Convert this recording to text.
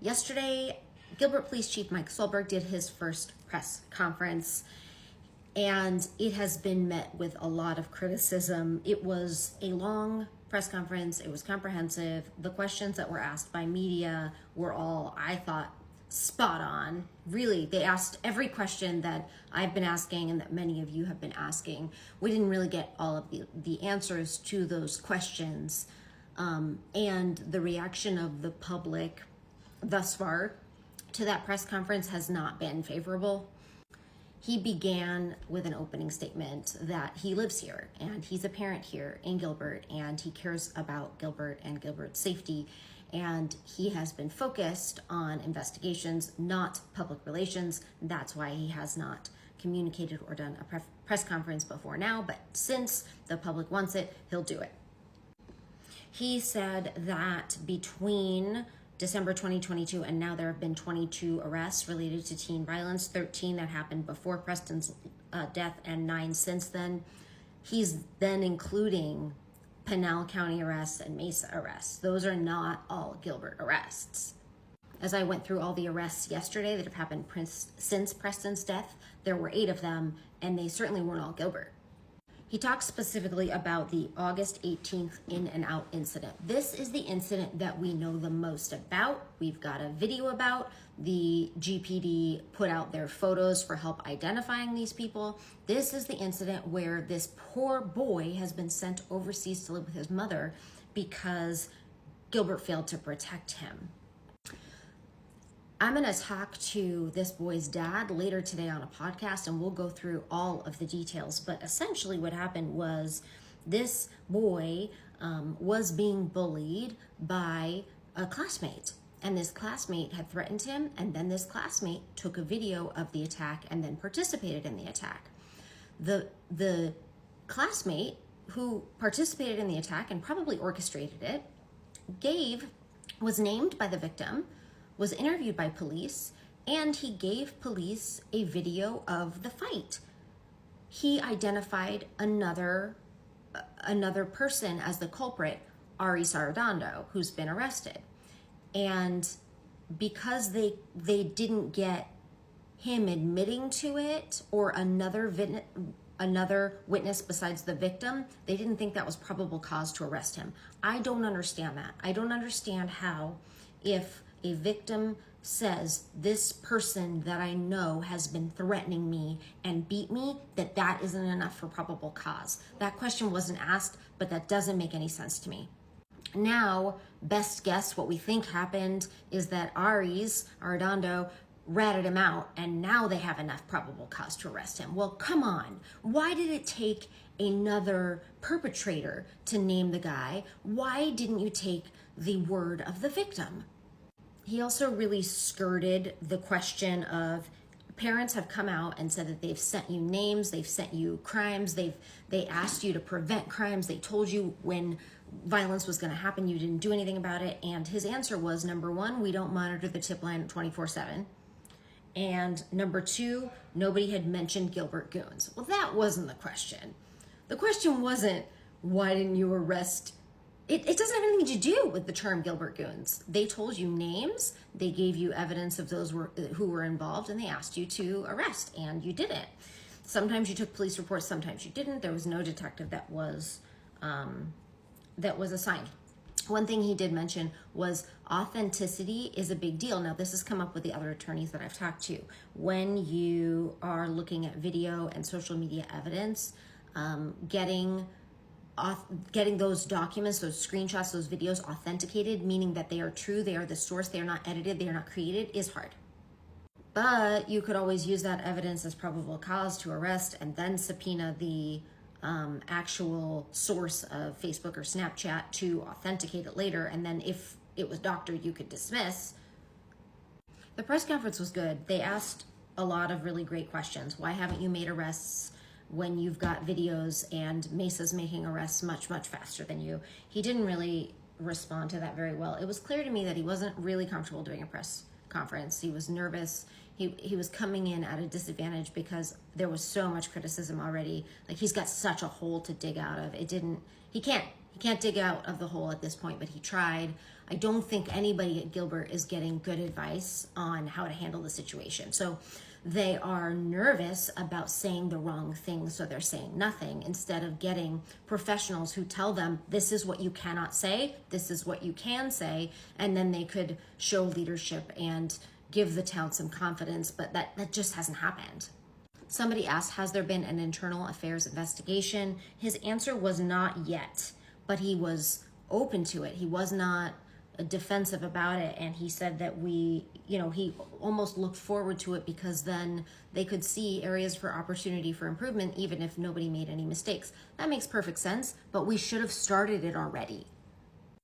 Yesterday, Gilbert Police Chief Mike Sorlberg did his first press conference, and it has been met with a lot of criticism. It was a long press conference. It was comprehensive. The questions that were asked by media were all, I thought, spot on. Really, they asked every question that I've been asking and that many of you have been asking. We didn't really get all of the answers to those questions, and the reaction of the public thus far to that press conference has not been favorable. He began with an opening statement that he lives here and he's a parent here in Gilbert and he cares about Gilbert and Gilbert's safety, and he has been focused on investigations, not public relations. That's why he has not communicated or done a press conference before now, but since the public wants it, he'll do it. He said that between December 2022 and now there have been 22 arrests related to teen violence, 13 that happened before Preston's death and 9 since then. He's then including Pinal County arrests and Mesa arrests. Those are not all Gilbert arrests. As I went through all the arrests yesterday that have happened since Preston's death, there were 8 of them, and they certainly weren't all Gilbert. He talks specifically about the August 18th in and out incident. This is the incident that we know the most about. We've got a video about. The GPD put out their photos for help identifying these people. This is the incident where this poor boy has been sent overseas to live with his mother because Gilbert failed to protect him. I'm going to talk to this boy's dad later today on a podcast, and we'll go through all of the details. But essentially what happened was this boy was being bullied by a classmate, and this classmate had threatened him, and then this classmate took a video of the attack and then participated in the attack. The classmate who participated in the attack and probably orchestrated it was named by the victim, was interviewed by police, and he gave police a video of the fight. He identified another person as the culprit, Ari Sardondo, who's been arrested. And because they didn't get him admitting to it or another witness besides the victim, they didn't think that was probable cause to arrest him. I don't understand that. I don't understand how, if a victim says this person that I know has been threatening me and beat me, that isn't enough for probable cause. That question wasn't asked, but that doesn't make any sense to me. Now, best guess what we think happened is that Arredondo ratted him out, and now they have enough probable cause to arrest him. Well, come on. Why did it take another perpetrator to name the guy? Why didn't you take the word of the victim? He also really skirted the question of parents have come out and said that they've sent you names, they've sent you crimes, they asked you to prevent crimes, they told you when violence was going to happen, you didn't do anything about it. And his answer was, number 1, we don't monitor the tip line 24/7. And number 2, nobody had mentioned Gilbert goons. Well, that wasn't the question. The question wasn't, why didn't you arrest? It doesn't have anything to do with the term Gilbert goons. They told you names, they gave you evidence of those who were involved, and they asked you to arrest, and you didn't. Sometimes you took police reports, sometimes you didn't. There was no detective that was assigned. One thing he did mention was authenticity is a big deal. Now, this has come up with the other attorneys that I've talked to. When you are looking at video and social media evidence, getting those documents, those screenshots, those videos authenticated, meaning that they are true, they are the source, they are not edited, they are not created, is hard. But you could always use that evidence as probable cause to arrest and then subpoena the actual source of Facebook or Snapchat to authenticate it later. And then if it was doctored, you could dismiss. The press conference was good. They asked a lot of really great questions. Why haven't you made arrests when you've got videos, and Mesa's making arrests much, much faster than you? He didn't really respond to that very well. It was clear to me that he wasn't really comfortable doing a press conference. He was nervous. He was coming in at a disadvantage because there was so much criticism already. Like, he's got such a hole to dig out of. He can't dig out of the hole at this point, but he tried. I don't think anybody at Gilbert is getting good advice on how to handle the situation. So they are nervous about saying the wrong thing, so they're saying nothing instead of getting professionals who tell them, this is what you cannot say, this is what you can say, and then they could show leadership and give the town some confidence, but that just hasn't happened. Somebody asked, has there been an internal affairs investigation? His answer was not yet, but he was open to it. He was not defensive about it, and he said that he almost looked forward to it because then they could see areas for opportunity for improvement even if nobody made any mistakes. That makes perfect sense, but we should have started it already.